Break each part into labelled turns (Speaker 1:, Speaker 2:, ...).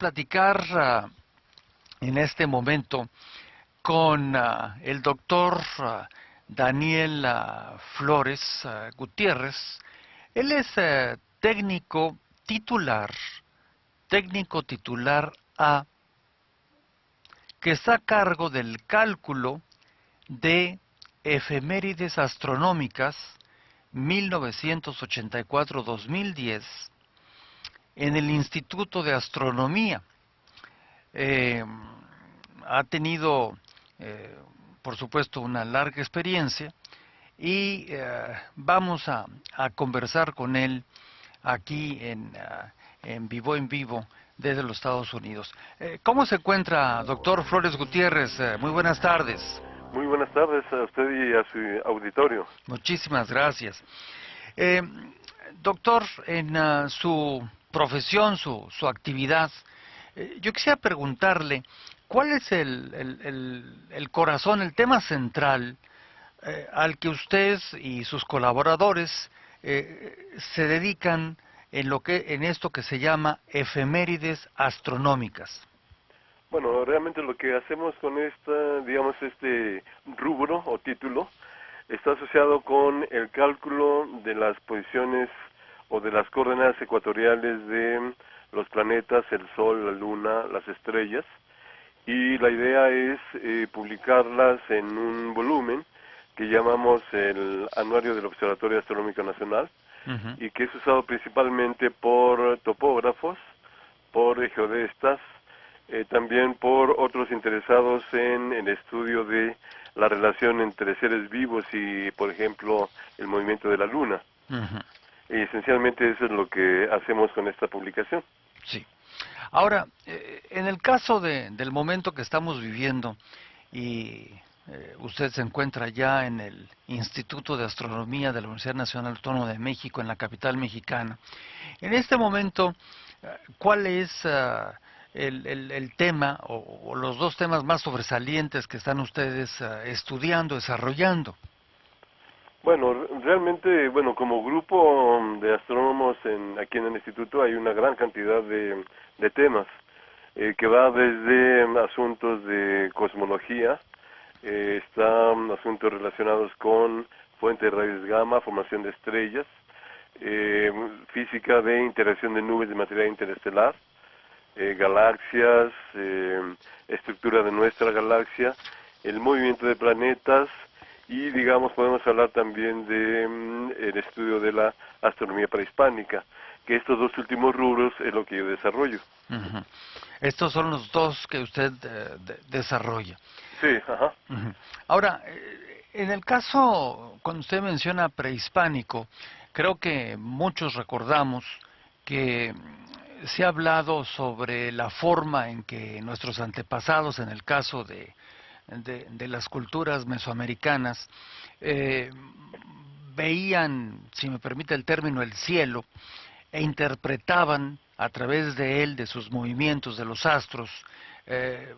Speaker 1: platicar en este momento con el doctor Daniel Flores Gutiérrez. Él es técnico titular A, que está a cargo del cálculo de efemérides astronómicas 1984-2010 en el Instituto de Astronomía. Ha tenido, por supuesto, una larga experiencia y vamos a conversar con él aquí en vivo desde los Estados Unidos. ¿Cómo se encuentra, doctor Flores Gutiérrez? Muy buenas tardes.
Speaker 2: Muy buenas tardes a usted y a su auditorio.
Speaker 1: Muchísimas gracias. Doctor, en su profesión, su actividad, yo quisiera preguntarle, ¿cuál es el corazón, el tema central al que usted y sus colaboradores se dedican en esto que se llama efemérides astronómicas?
Speaker 2: Bueno, realmente lo que hacemos con este rubro o título está asociado con el cálculo de las posiciones o de las coordenadas ecuatoriales de los planetas, el Sol, la Luna, las estrellas, y la idea es publicarlas en un volumen que llamamos el Anuario del Observatorio Astronómico Nacional, y que es usado principalmente por topógrafos, por geodestas, también por otros interesados en el estudio de la relación entre seres vivos y, por ejemplo, el movimiento de la Luna. Y esencialmente eso es lo que hacemos con esta publicación.
Speaker 1: Sí. Ahora, en el caso del momento que estamos viviendo y usted se encuentra ya en el Instituto de Astronomía de la Universidad Nacional Autónoma de México, en la capital mexicana, en este momento, ¿cuál es el tema o los dos temas más sobresalientes que están ustedes estudiando, desarrollando?
Speaker 2: Bueno, realmente, como grupo de astrónomos aquí en el instituto hay una gran cantidad de temas que va desde asuntos de cosmología, están asuntos relacionados con fuentes de rayos gamma, formación de estrellas, física de interacción de nubes de material interestelar, galaxias, estructura de nuestra galaxia, el movimiento de planetas y, podemos hablar también de el estudio de la astronomía prehispánica, que estos dos últimos rubros es lo que yo desarrollo.
Speaker 1: Estos son los dos que usted desarrolla.
Speaker 2: Sí, ajá.
Speaker 1: Ahora, en el caso, cuando usted menciona prehispánico, creo que muchos recordamos que se ha hablado sobre la forma en que nuestros antepasados, en el caso de las culturas mesoamericanas, veían, si me permite el término, el cielo, e interpretaban a través de él, de sus movimientos, de los astros,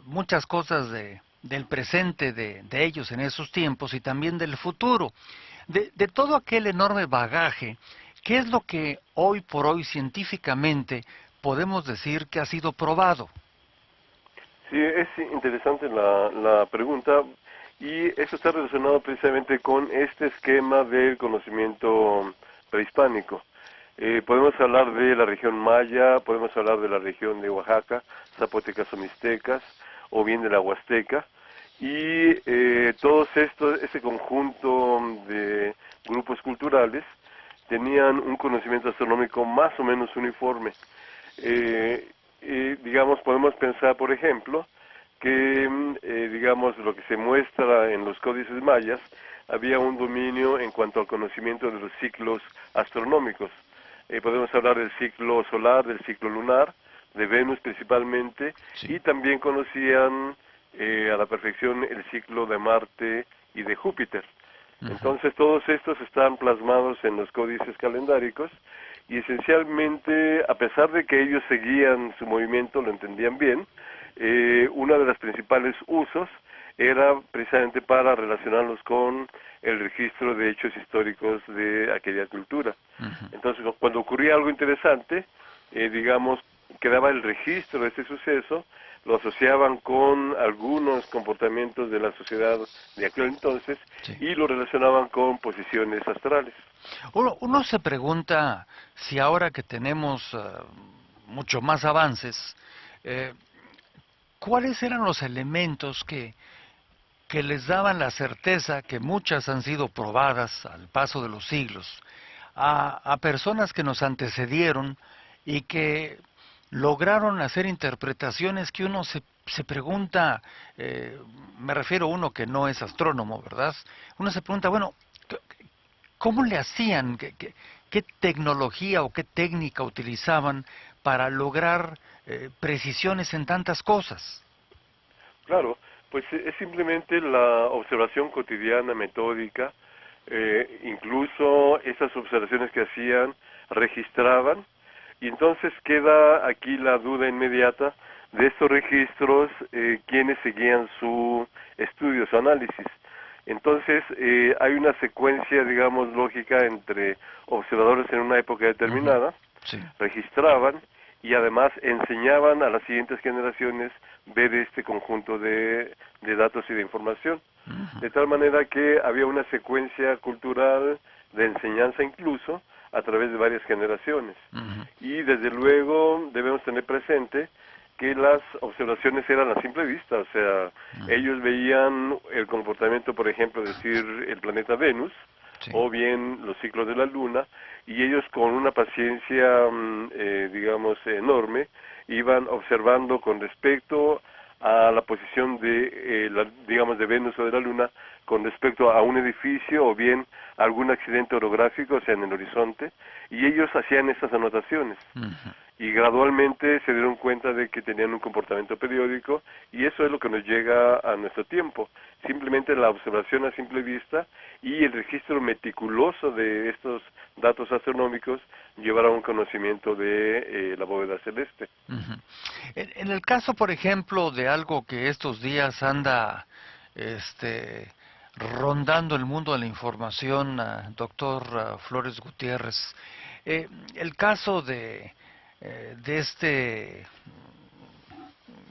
Speaker 1: muchas cosas del presente de ellos en esos tiempos y también del futuro. De todo aquel enorme bagaje, ¿qué es lo que hoy por hoy científicamente podemos decir que ha sido probado?
Speaker 2: Sí, es interesante la pregunta, y eso está relacionado precisamente con este esquema del conocimiento prehispánico. Podemos hablar de la región maya, podemos hablar de la región de Oaxaca, zapotecas o mixtecas, o bien de la Huasteca, y todos ese conjunto de grupos culturales tenían un conocimiento astronómico más o menos uniforme. Podemos pensar, por ejemplo, que, lo que se muestra en los códices mayas, había un dominio en cuanto al conocimiento de los ciclos astronómicos. Podemos hablar del ciclo solar, del ciclo lunar, de Venus principalmente, sí. Y también conocían a la perfección el ciclo de Marte y de Júpiter. Entonces todos estos están plasmados en los códices calendáricos, y esencialmente, a pesar de que ellos seguían su movimiento, lo entendían bien, uno de los principales usos era precisamente para relacionarlos con el registro de hechos históricos de aquella cultura. Entonces, cuando ocurría algo interesante, quedaba el registro de este suceso, lo asociaban con algunos comportamientos de la sociedad de aquel entonces
Speaker 1: Sí.
Speaker 2: y lo relacionaban con posiciones astrales.
Speaker 1: Uno se pregunta si ahora que tenemos mucho más avances, eh, ¿cuáles eran los elementos que les daban la certeza, que muchas han sido probadas al paso de los siglos, a personas que nos antecedieron y que lograron hacer interpretaciones que uno se pregunta, me refiero a uno que no es astrónomo, ¿verdad? Uno se pregunta, bueno, ¿cómo le hacían? ¿Qué tecnología o qué técnica utilizaban para lograr precisiones en tantas cosas?
Speaker 2: Claro, pues es simplemente la observación cotidiana, metódica, incluso esas observaciones que hacían registraban, y entonces queda aquí la duda inmediata de estos registros, quiénes seguían su estudio, su análisis. Entonces hay una secuencia, digamos, lógica entre observadores en una época
Speaker 1: Ujú.
Speaker 2: determinada,
Speaker 1: Sí.
Speaker 2: registraban y además enseñaban a las siguientes generaciones ver este conjunto de datos y de información.
Speaker 1: Ujú.
Speaker 2: De tal manera que había una secuencia cultural de enseñanza incluso a través de varias generaciones.
Speaker 1: Ujú.
Speaker 2: Y desde luego debemos tener presente que las observaciones eran a simple vista, o sea,
Speaker 1: Ujú.
Speaker 2: ellos veían el comportamiento, por ejemplo, decir el planeta Venus,
Speaker 1: Sí.
Speaker 2: o bien los ciclos de la Luna, y ellos con una paciencia, digamos, enorme, iban observando con respecto a la posición de, digamos, de Venus o de la Luna, con respecto a un edificio o bien algún accidente orográfico, o sea, en el horizonte, y ellos hacían esas anotaciones
Speaker 1: Ujú.
Speaker 2: y gradualmente se dieron cuenta de que tenían un comportamiento periódico y eso es lo que nos llega a nuestro tiempo. Simplemente la observación a simple vista y el registro meticuloso de estos datos astronómicos llevará a un conocimiento de la bóveda celeste.
Speaker 1: Ujú. En el caso, por ejemplo, de algo que estos días anda este, rondando el mundo de la información, doctor Flores Gutiérrez, el caso de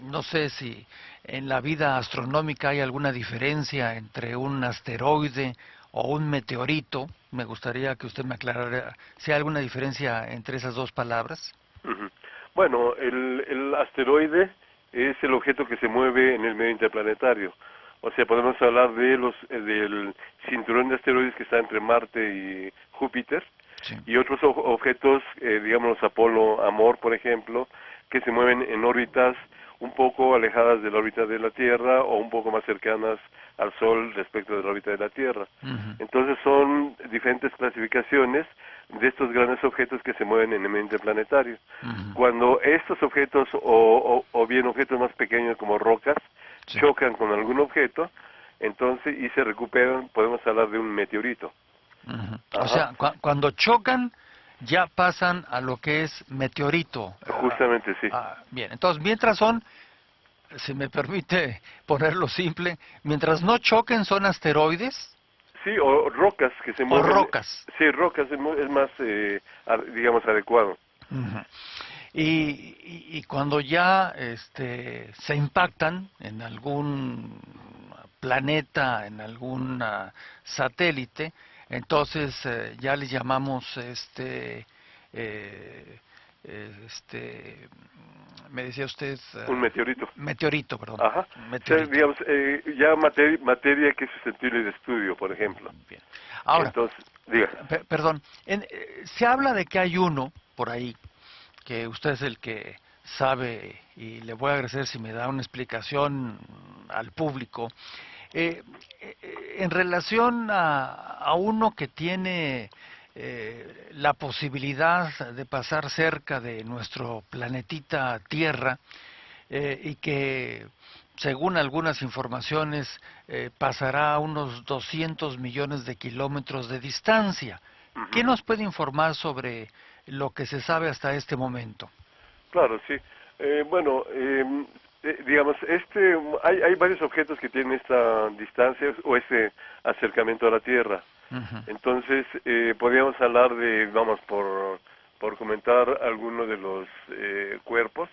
Speaker 1: no sé si en la vida astronómica hay alguna diferencia entre un asteroide o un meteorito. Me gustaría que usted me aclarara si hay alguna diferencia entre esas dos palabras.
Speaker 2: Ujú. Bueno, el asteroide es el objeto que se mueve en el medio interplanetario. O sea, podemos hablar de del cinturón de asteroides que está entre Marte y Júpiter,
Speaker 1: Sí.
Speaker 2: y otros objetos, digamos los Apolo, Amor, por ejemplo, que se mueven en órbitas un poco alejadas de la órbita de la Tierra o un poco más cercanas al Sol respecto de la órbita de la Tierra.
Speaker 1: Ujú.
Speaker 2: Entonces son diferentes clasificaciones de estos grandes objetos que se mueven en el medio interplanetario.
Speaker 1: Ujú.
Speaker 2: Cuando estos objetos o bien objetos más pequeños como rocas
Speaker 1: Sí.
Speaker 2: chocan con algún objeto, entonces y se recuperan, podemos hablar de un meteorito.
Speaker 1: Ujú. O
Speaker 2: Ajá.
Speaker 1: sea, cuando chocan ya pasan a lo que es meteorito.
Speaker 2: Justamente sí.
Speaker 1: Bien, entonces mientras son, si me permite ponerlo simple, mientras no choquen son asteroides
Speaker 2: Sí, o rocas que se
Speaker 1: o
Speaker 2: mueven.
Speaker 1: rocas.
Speaker 2: Sí, rocas es más, digamos, adecuado.
Speaker 1: Ujú. Y cuando ya se impactan en algún planeta, en algún satélite, entonces ya les llamamos eh, me decía usted
Speaker 2: Un meteorito.
Speaker 1: meteorito, perdón,
Speaker 2: Ajá. O sea,
Speaker 1: meteorito.
Speaker 2: digamos, ya materia que es susceptible de estudio, por ejemplo.
Speaker 1: Bien. Ahora,
Speaker 2: Entonces, diga.
Speaker 1: perdón, se habla de que hay uno por ahí que usted es el que sabe y le voy a agradecer si me da una explicación al público. En relación a uno que tiene la posibilidad de pasar cerca de nuestro planetita Tierra y que, según algunas informaciones, pasará a unos 200 millones de kilómetros de distancia. ¿Qué
Speaker 2: Ujú.
Speaker 1: nos puede informar sobre lo que se sabe hasta este momento?
Speaker 2: Claro, sí. Bueno, digamos, hay varios objetos que tienen esta distancia o este acercamiento a la Tierra.
Speaker 1: Ujú.
Speaker 2: Entonces, podríamos hablar de, vamos, por comentar alguno de los cuerpos,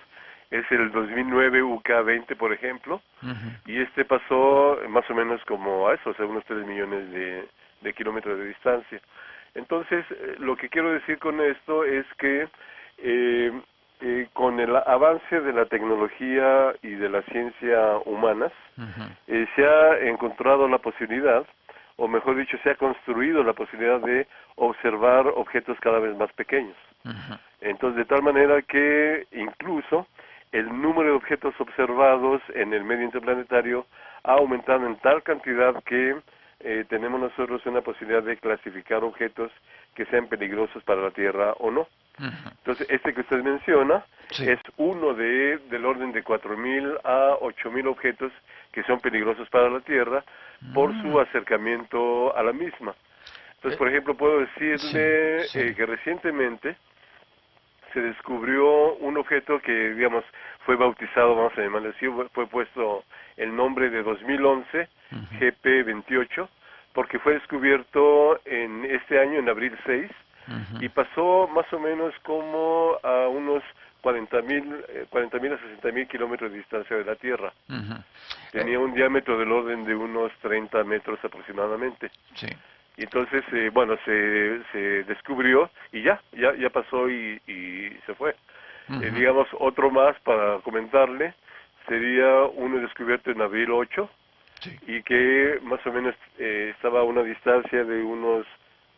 Speaker 2: es el 2009 UK-20, por ejemplo, y este pasó más o menos como a eso, o sea, unos 3 millones de kilómetros de distancia. Entonces, lo que quiero decir con esto es que con el avance de la tecnología y de la ciencia humanas, se ha encontrado la posibilidad, o mejor dicho, se ha construido la posibilidad de observar objetos cada vez más pequeños. Entonces, de tal manera que incluso el número de objetos observados en el medio interplanetario ha aumentado en tal cantidad que tenemos nosotros una posibilidad de clasificar objetos que sean peligrosos para la Tierra o no. Entonces, este que usted menciona es uno del orden de 4.000 a 8.000 objetos que son peligrosos para la Tierra por su acercamiento a la misma. Entonces, por ejemplo, puedo decirle que recientemente se descubrió un objeto que, digamos, fue bautizado, vamos a llamarlo así, fue puesto el nombre de 2011, GP28, porque fue descubierto en este año, en abril 6, y pasó más o menos como a unos 40.000 a 60.000 kilómetros de distancia de la Tierra. Tenía un diámetro del orden de unos 30 metros aproximadamente. Y entonces, bueno, se descubrió y ya pasó y se fue. Digamos, otro más para comentarle, sería uno descubierto en abril 8, y que más o menos estaba a una distancia de unos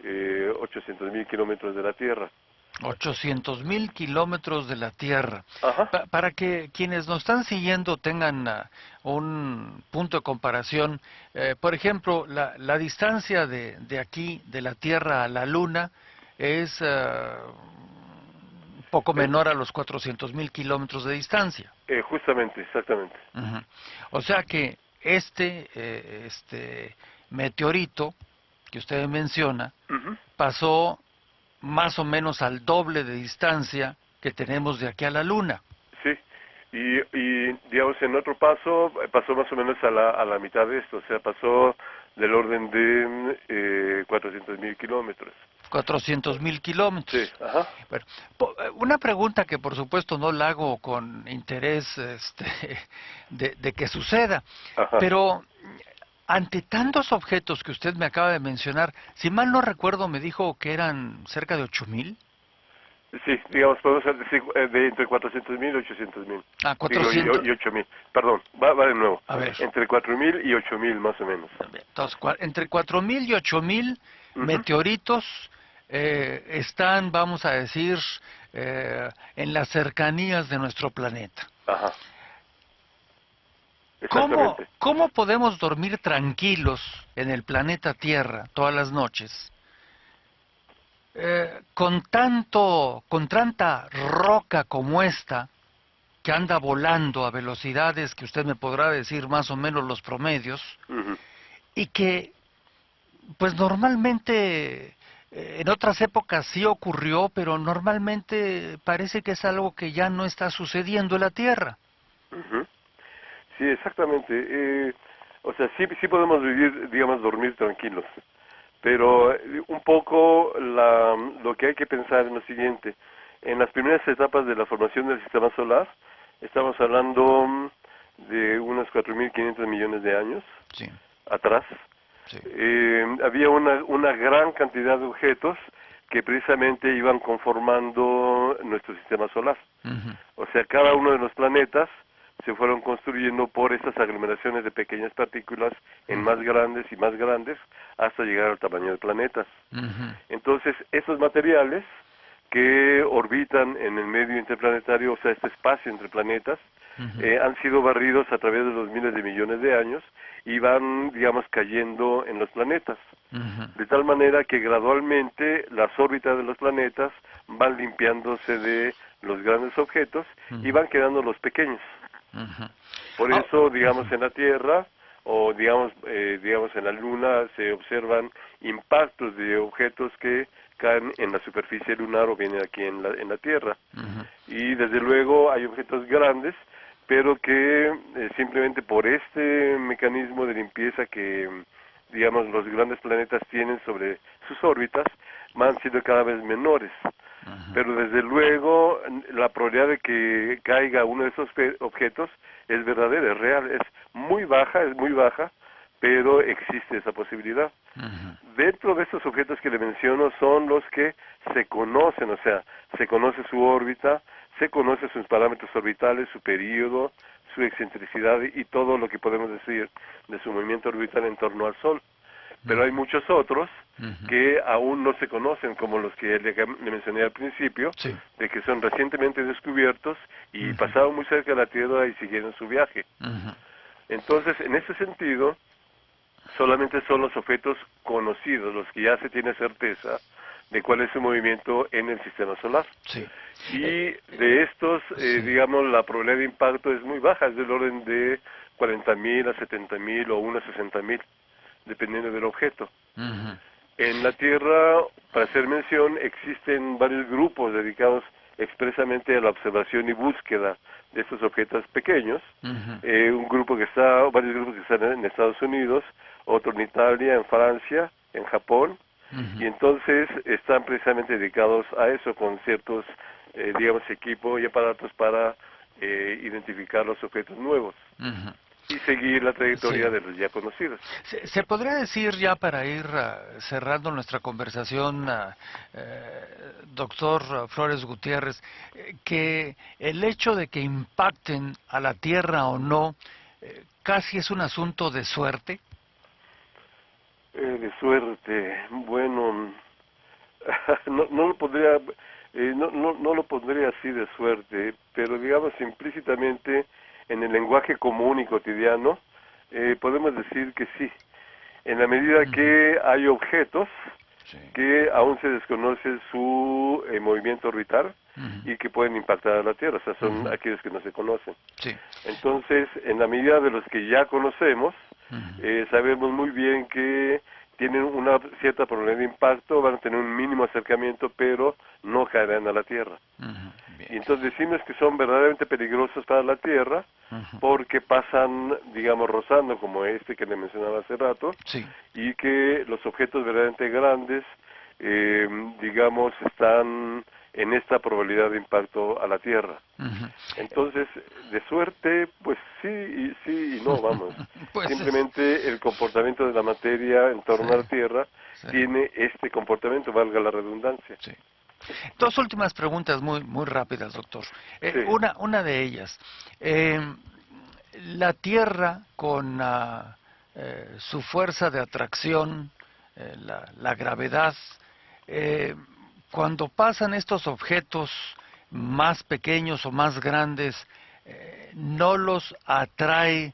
Speaker 2: 800.000 kilómetros de la Tierra.
Speaker 1: 800.000 kilómetros de la Tierra.
Speaker 2: Ajá.
Speaker 1: Para que quienes nos están siguiendo tengan un punto de comparación, por ejemplo, la distancia de aquí, de la Tierra a la Luna, es poco menor a los 400.000 kilómetros de distancia.
Speaker 2: Justamente, exactamente.
Speaker 1: O sea que este meteorito que usted menciona pasó más o menos al doble de distancia que tenemos de aquí a la Luna.
Speaker 2: Sí, y digamos, en otro paso, pasó más o menos a la mitad de esto, o sea, pasó del orden de 400.000 kilómetros.
Speaker 1: 400.000 kilómetros.
Speaker 2: Sí, ajá.
Speaker 1: Bueno, una pregunta que por supuesto no la hago con interés de que suceda, pero ante tantos objetos que usted me acaba de mencionar, si mal no recuerdo me dijo que eran cerca de 8.000.
Speaker 2: Sí, digamos, podemos decir de entre 400.000 y 800.000.
Speaker 1: Ah, 400.
Speaker 2: Y 8.000. Perdón, va de nuevo.
Speaker 1: A ver.
Speaker 2: Entre 4.000 y 8.000 más o menos.
Speaker 1: Entonces, entre 4.000 y 8.000 meteoritos están, vamos a decir, en las cercanías de nuestro planeta.
Speaker 2: Ajá. Exactamente.
Speaker 1: ¿Cómo podemos dormir tranquilos en el planeta Tierra todas las noches? Con tanta roca como esta, que anda volando a velocidades que usted me podrá decir más o menos los promedios, y que pues normalmente en otras épocas sí ocurrió, pero normalmente parece que es algo que ya no está sucediendo en la Tierra.
Speaker 2: Sí, exactamente. O sea, sí podemos vivir, digamos, dormir tranquilos. Pero un poco lo que hay que pensar es lo siguiente. En las primeras etapas de la formación del sistema solar, estamos hablando de unos 4.500 millones de años atrás. Había una gran cantidad de objetos que precisamente iban conformando nuestro sistema solar. O sea, cada uno de los planetas se fueron construyendo por estas aglomeraciones de pequeñas partículas en más grandes y más grandes hasta llegar al tamaño de planetas. Entonces, esos materiales que orbitan en el medio interplanetario, o sea, este espacio entre planetas, han sido barridos a través de los miles de millones de años y van, digamos, cayendo en los planetas. De tal manera que gradualmente las órbitas de los planetas van limpiándose de los grandes objetos y van quedando los pequeños. Por eso, digamos, en la Tierra o digamos en la Luna se observan impactos de objetos que caen en la superficie lunar o vienen aquí en la Tierra. Y desde luego hay objetos grandes, pero que simplemente por este mecanismo de limpieza que digamos, los grandes planetas tienen sobre sus órbitas, van siendo cada vez menores. Pero desde luego la probabilidad de que caiga uno de esos objetos es verdadera, es real, es muy baja, pero existe esa posibilidad. Dentro de estos objetos que le menciono son los que se conocen, o sea, se conoce su órbita, se conoce sus parámetros orbitales, su período, su excentricidad y todo lo que podemos decir de su movimiento orbital en torno al Sol. Pero hay muchos otros que aún no se conocen, como los que le mencioné al principio,
Speaker 1: Sí.
Speaker 2: de que son recientemente descubiertos y pasaron muy cerca de la Tierra y siguieron su viaje. Entonces, en ese sentido, solamente son los objetos conocidos, los que ya se tiene certeza de cuál es su movimiento en el sistema solar.
Speaker 1: Sí.
Speaker 2: Y de estos, digamos, la probabilidad de impacto es muy baja, es del orden de 40.000 a 70.000 o 1 a 60.000, dependiendo del objeto. En la Tierra, para hacer mención, existen varios grupos dedicados expresamente a la observación y búsqueda de estos objetos pequeños. Varios grupos que están en Estados Unidos, otro en Italia, en Francia, en Japón, y entonces están precisamente dedicados a eso con ciertos, digamos, equipos y aparatos para identificar los objetos nuevos y seguir la trayectoria de los ya conocidos.
Speaker 1: ¿Se podría decir ya para ir cerrando nuestra conversación, doctor Flores Gutiérrez, que el hecho de que impacten a la Tierra o no, casi es un asunto de suerte?
Speaker 2: De suerte, bueno, no lo podría, no lo pondría así de suerte, pero digamos implícitamente en el lenguaje común y cotidiano, podemos decir que sí, en la medida que hay objetos que aún se desconoce su movimiento orbital y que pueden impactar a la Tierra, o sea, son aquellos que no se conocen. Entonces, en la medida de los que ya conocemos, sabemos muy bien que tienen una cierta probabilidad de impacto, van a tener un mínimo acercamiento, pero no caerán a la Tierra. Y entonces decimos que son verdaderamente peligrosos para la Tierra porque pasan, digamos, rozando, como este que le mencionaba hace rato, y que los objetos verdaderamente grandes, digamos, están en esta probabilidad de impacto a la Tierra. Entonces, de suerte, pues sí y no, vamos.
Speaker 1: Pues
Speaker 2: simplemente el comportamiento de la materia en torno a la Tierra tiene este comportamiento, valga la redundancia.
Speaker 1: Dos últimas preguntas muy rápidas, doctor. Una de ellas, la Tierra con su fuerza de atracción, la gravedad, cuando pasan estos objetos más pequeños o más grandes, ¿no los atrae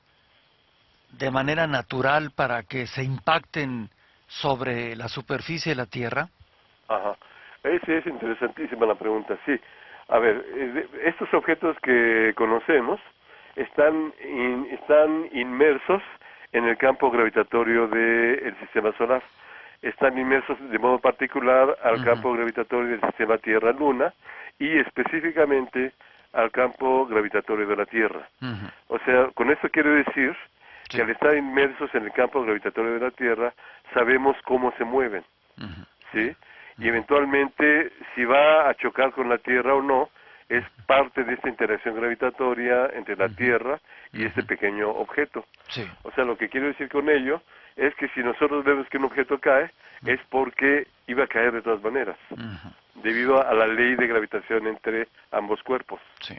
Speaker 1: de manera natural para que se impacten sobre la superficie de la Tierra?
Speaker 2: Ajá. Es interesantísima la pregunta, sí. A ver, estos objetos que conocemos están inmersos en el campo gravitatorio del sistema solar. Están inmersos de modo particular al campo gravitatorio del sistema Tierra-Luna y específicamente al campo gravitatorio de la Tierra. O sea, con esto quiero decir que al estar inmersos en el campo gravitatorio de la Tierra, sabemos cómo se mueven, ¿sí? Y eventualmente, si va a chocar con la Tierra o no, es parte de esta interacción gravitatoria entre la Tierra y este pequeño objeto. O sea, lo que quiero decir con ello es que si nosotros vemos que un objeto cae, es porque iba a caer de todas maneras, debido a la ley de gravitación entre ambos cuerpos. ¿Sí?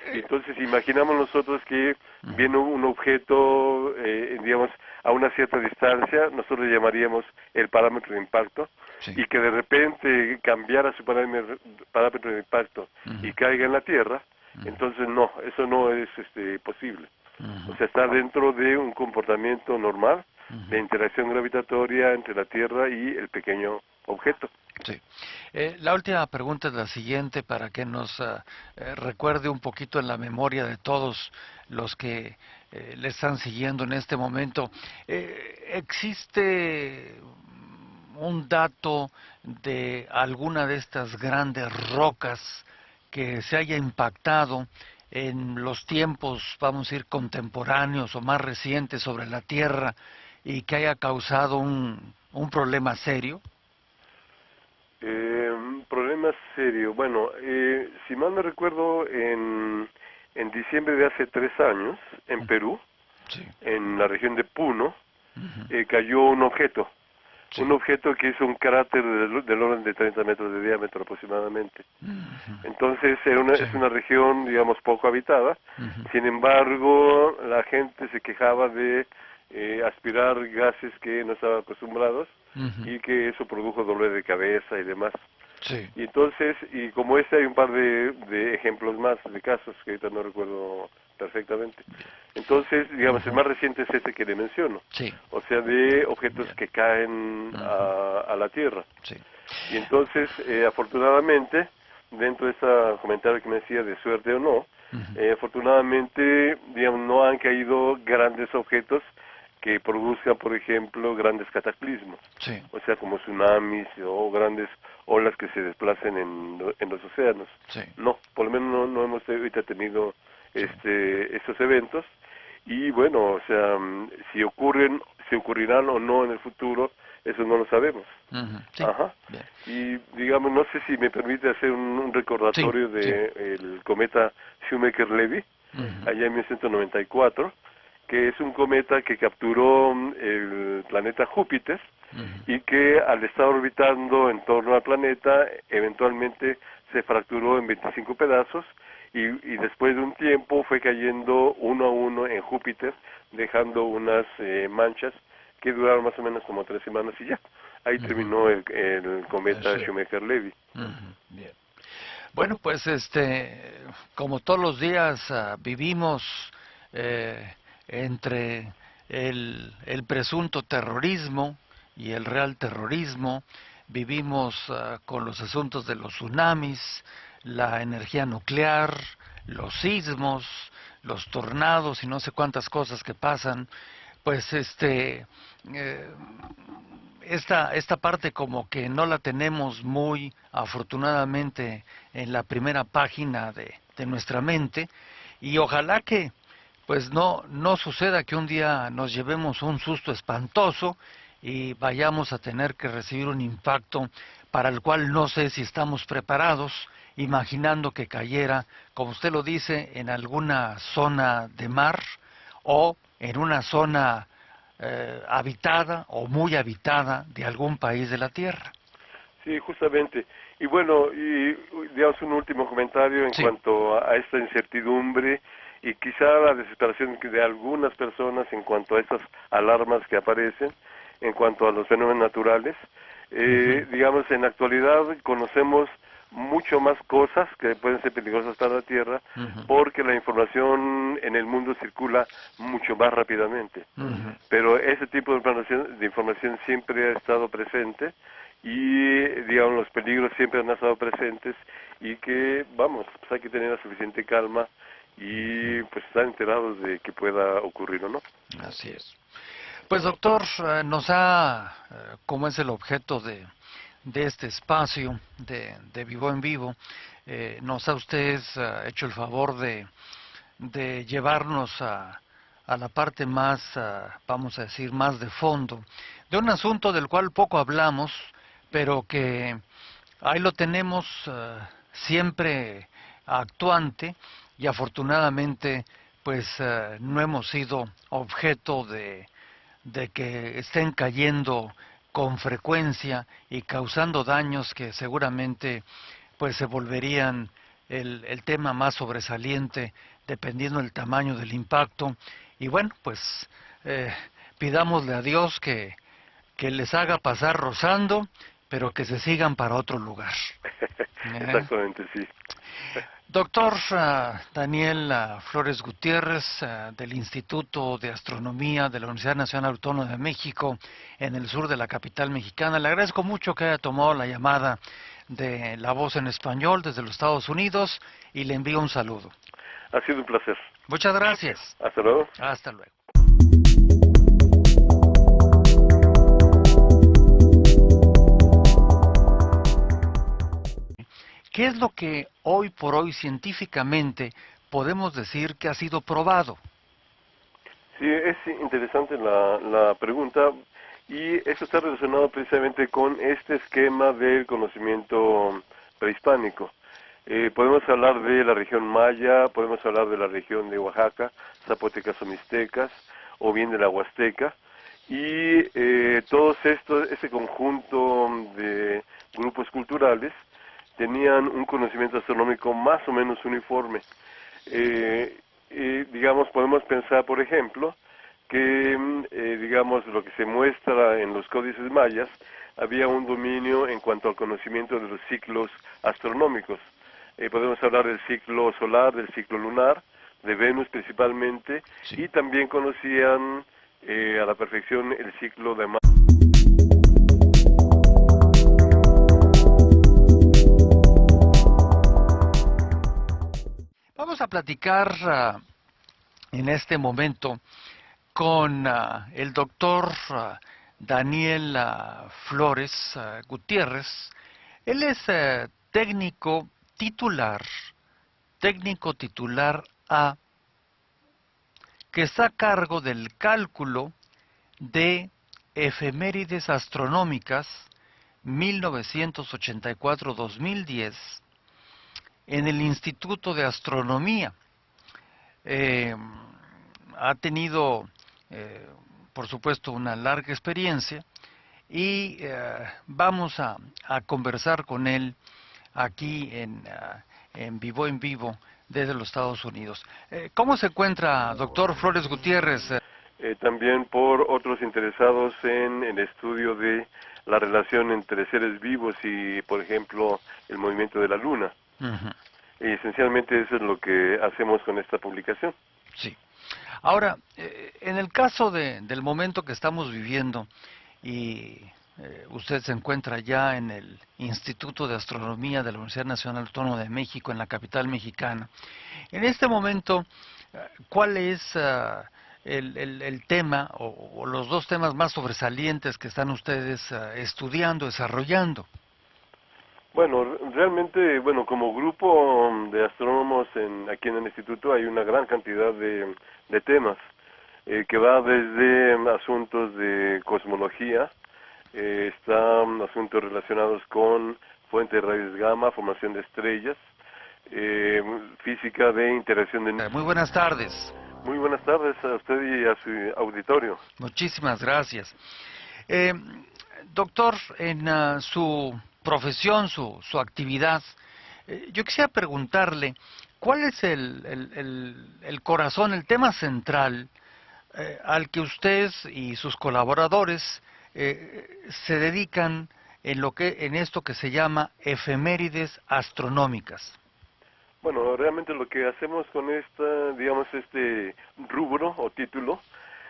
Speaker 2: Entonces, imaginamos nosotros que viene un objeto, digamos, a una cierta distancia, nosotros le llamaríamos el parámetro de impacto, y que de repente cambiara su parámetro de impacto y caiga en la Tierra, entonces no, eso no es posible. O sea, está dentro de un comportamiento normal de interacción gravitatoria entre la Tierra y el pequeño objeto.
Speaker 1: La última pregunta es la siguiente, para que nos recuerde un poquito en la memoria de todos los que le están siguiendo en este momento. ¿Existe un dato de alguna de estas grandes rocas que se haya impactado en los tiempos, vamos a decir, contemporáneos o más recientes sobre la Tierra, y que haya causado un problema serio?
Speaker 2: Un problema serio. Bueno, si mal no recuerdo, en diciembre de hace 3 años, en Perú,
Speaker 1: Sí.
Speaker 2: en la región de Puno,
Speaker 1: Ujú.
Speaker 2: cayó un objeto.
Speaker 1: Sí.
Speaker 2: Un objeto que hizo un cráter del orden de 30 metros de diámetro aproximadamente.
Speaker 1: Ujú.
Speaker 2: Entonces
Speaker 1: Sí.
Speaker 2: es una región, digamos, poco habitada.
Speaker 1: Ujú.
Speaker 2: Sin embargo, la gente se quejaba de aspirar gases que no estaban acostumbrados
Speaker 1: Ujú.
Speaker 2: y que eso produjo dolor de cabeza y demás.
Speaker 1: Sí.
Speaker 2: Y entonces, y como este hay un par de ejemplos más de casos que ahorita no recuerdo perfectamente. Entonces, digamos, el
Speaker 1: Ujú.
Speaker 2: más reciente es este que le menciono,
Speaker 1: Sí.
Speaker 2: o sea, de objetos
Speaker 1: Bien.
Speaker 2: que caen
Speaker 1: Ujú.
Speaker 2: a la Tierra.
Speaker 1: Sí.
Speaker 2: Y entonces, afortunadamente, dentro de ese comentario que me decía de suerte o no,
Speaker 1: Ujú.
Speaker 2: afortunadamente, digamos, no han caído grandes objetos que produzcan, por ejemplo, grandes cataclismos,
Speaker 1: Sí.
Speaker 2: o sea, como tsunamis o grandes olas que se desplacen en los océanos.
Speaker 1: Sí.
Speaker 2: No, por lo menos no hemos ahorita tenido
Speaker 1: Sí.
Speaker 2: estos eventos. Y bueno, o sea, si ocurrirán o no en el futuro, eso no lo sabemos.
Speaker 1: Ujú. Sí.
Speaker 2: Ajá.
Speaker 1: Bien.
Speaker 2: Y digamos, no sé si me permite hacer un
Speaker 1: Sí.
Speaker 2: recordatorio
Speaker 1: Sí.
Speaker 2: de el cometa Shoemaker-Levy,
Speaker 1: Ujú.
Speaker 2: allá en 1994, que es un cometa que capturó el planeta Júpiter
Speaker 1: Ujú.
Speaker 2: y que al estar orbitando en torno al planeta, eventualmente se fracturó en 25 pedazos y después de un tiempo fue cayendo uno a uno en Júpiter, dejando unas manchas que duraron más o menos como 3 semanas y ya. Ahí
Speaker 1: Ujú.
Speaker 2: terminó el cometa
Speaker 1: Sí.
Speaker 2: Shoemaker-Levy.
Speaker 1: Ujú. Bien. Bueno, pues como todos los días vivimos entre el presunto terrorismo y el real terrorismo, vivimos con los asuntos de los tsunamis, la energía nuclear, los sismos, los tornados y no sé cuántas cosas que pasan, pues eh, esta parte como que no la tenemos muy afortunadamente en la primera página de nuestra mente y ojalá que pues no suceda que un día nos llevemos un susto espantoso y vayamos a tener que recibir un impacto para el cual no sé si estamos preparados, imaginando que cayera, como usted lo dice, en alguna zona de mar o en una zona habitada o muy habitada de algún país de la Tierra.
Speaker 2: Sí, justamente. Y bueno, y digamos un último comentario en
Speaker 1: Sí.
Speaker 2: cuanto a esta incertidumbre y quizá la desesperación de algunas personas en cuanto a estas alarmas que aparecen, en cuanto a los fenómenos naturales.
Speaker 1: Ujú.
Speaker 2: Digamos, en la actualidad conocemos mucho más cosas que pueden ser peligrosas para la Tierra
Speaker 1: Ujú.
Speaker 2: porque la información en el mundo circula mucho más rápidamente.
Speaker 1: Ujú.
Speaker 2: Pero ese tipo de información siempre ha estado presente y digamos los peligros siempre han estado presentes y que vamos, pues hay que tener la suficiente calma y pues estar enterados de que pueda ocurrir o no.
Speaker 1: Así es. Pues doctor, como es el objeto de este espacio de Vivo en Vivo, nos ha usted hecho el favor de llevarnos a la parte más, vamos a decir, más de fondo, de un asunto del cual poco hablamos, pero que ahí lo tenemos siempre actuante y afortunadamente pues no hemos sido objeto de que estén cayendo con frecuencia y causando daños que seguramente pues se volverían el tema más sobresaliente dependiendo del tamaño del impacto. Y bueno, pues eh, pidámosle a Dios que les haga pasar rozando, pero que se sigan para otro lugar. ¿Eh?
Speaker 2: Exactamente, sí.
Speaker 1: Doctor Daniel Flores Gutiérrez, del Instituto de Astronomía de la Universidad Nacional Autónoma de México, en el sur de la capital mexicana, le agradezco mucho que haya tomado la llamada de La Voz en Español desde los Estados Unidos y le envío un saludo.
Speaker 2: Ha sido un placer.
Speaker 1: Muchas gracias.
Speaker 2: Hasta luego.
Speaker 1: Hasta luego. ¿Qué es lo que hoy por hoy científicamente podemos decir que ha sido probado?
Speaker 2: Sí, es interesante la pregunta y eso está relacionado precisamente con este esquema del conocimiento prehispánico. Podemos hablar de la región maya, podemos hablar de la región de Oaxaca, zapotecas o mixtecas, o bien de la Huasteca, y todos estos, ese conjunto de grupos culturales tenían un conocimiento astronómico más o menos uniforme. Digamos, podemos pensar, por ejemplo, que, digamos, lo que se muestra en los códices mayas, había un dominio en cuanto al conocimiento de los ciclos astronómicos. Podemos hablar del ciclo solar, del ciclo lunar, de Venus principalmente,
Speaker 1: Sí.
Speaker 2: y también conocían a la perfección el ciclo de Marte.
Speaker 1: Vamos a platicar en este momento con el doctor Daniel Flores Gutiérrez. Él es técnico titular A, que está a cargo del cálculo de efemérides astronómicas 1984-2010 en el Instituto de Astronomía. Eh, Ha tenido, por supuesto, una larga experiencia y vamos a conversar con él aquí en vivo desde los Estados Unidos. ¿Cómo se encuentra, doctor Flores Gutiérrez?
Speaker 2: También por otros interesados en el estudio de la relación entre seres vivos y, por ejemplo, el movimiento de la Luna.
Speaker 1: Ujú.
Speaker 2: Y esencialmente eso es lo que hacemos con esta publicación.
Speaker 1: Sí. Ahora, en el caso del momento que estamos viviendo y usted se encuentra ya en el Instituto de Astronomía de la Universidad Nacional Autónoma de México, en la capital mexicana, en este momento, ¿cuál es el tema o los dos temas más sobresalientes que están ustedes estudiando, desarrollando?
Speaker 2: Bueno, realmente, bueno, como grupo de astrónomos aquí en el instituto hay una gran cantidad de temas que va desde asuntos de cosmología, están asuntos relacionados con fuentes de rayos gamma, formación de estrellas, física de interacción de...
Speaker 1: Muy buenas tardes.
Speaker 2: Muy buenas tardes a usted y a su auditorio.
Speaker 1: Muchísimas gracias. Eh, Doctor, en su profesión, su actividad, yo quisiera preguntarle, ¿cuál es el corazón, el tema central al que usted y sus colaboradores se dedican en esto que se llama efemérides astronómicas?
Speaker 2: Bueno, realmente lo que hacemos con digamos, este rubro o título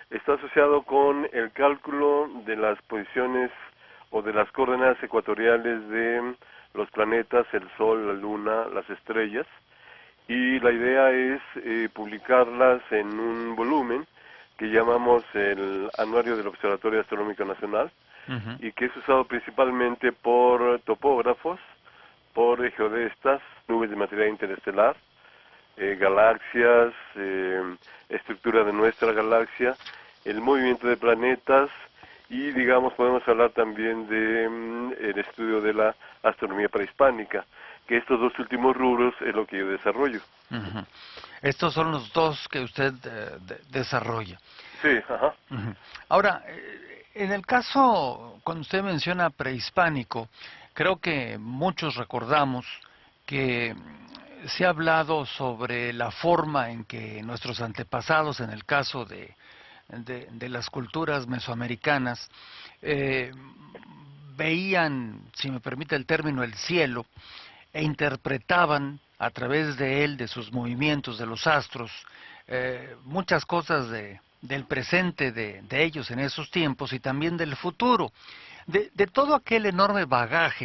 Speaker 2: está asociado con el cálculo de las posiciones o de las coordenadas ecuatoriales de los planetas, el Sol, la Luna, las estrellas, y la idea es publicarlas en un volumen que llamamos el Anuario del Observatorio Astronómico Nacional,
Speaker 1: Ujú.
Speaker 2: y que es usado principalmente por topógrafos, por geodestas, nubes de material interestelar, galaxias, estructura de nuestra galaxia, el movimiento de planetas y, digamos, podemos hablar también de el estudio de la astronomía prehispánica, que estos dos últimos rubros es lo que yo desarrollo.
Speaker 1: Ujú. Estos son los dos que usted desarrolla.
Speaker 2: Sí, ajá.
Speaker 1: Ujú. Ahora, en el caso, cuando usted menciona prehispánico, creo que muchos recordamos que se ha hablado sobre la forma en que nuestros antepasados, en el caso de las culturas mesoamericanas, eh, veían, si me permite el término, el cielo e interpretaban a través de él, de sus movimientos, de los astros, muchas cosas del presente de ellos en esos tiempos y también del futuro, de todo aquel enorme bagaje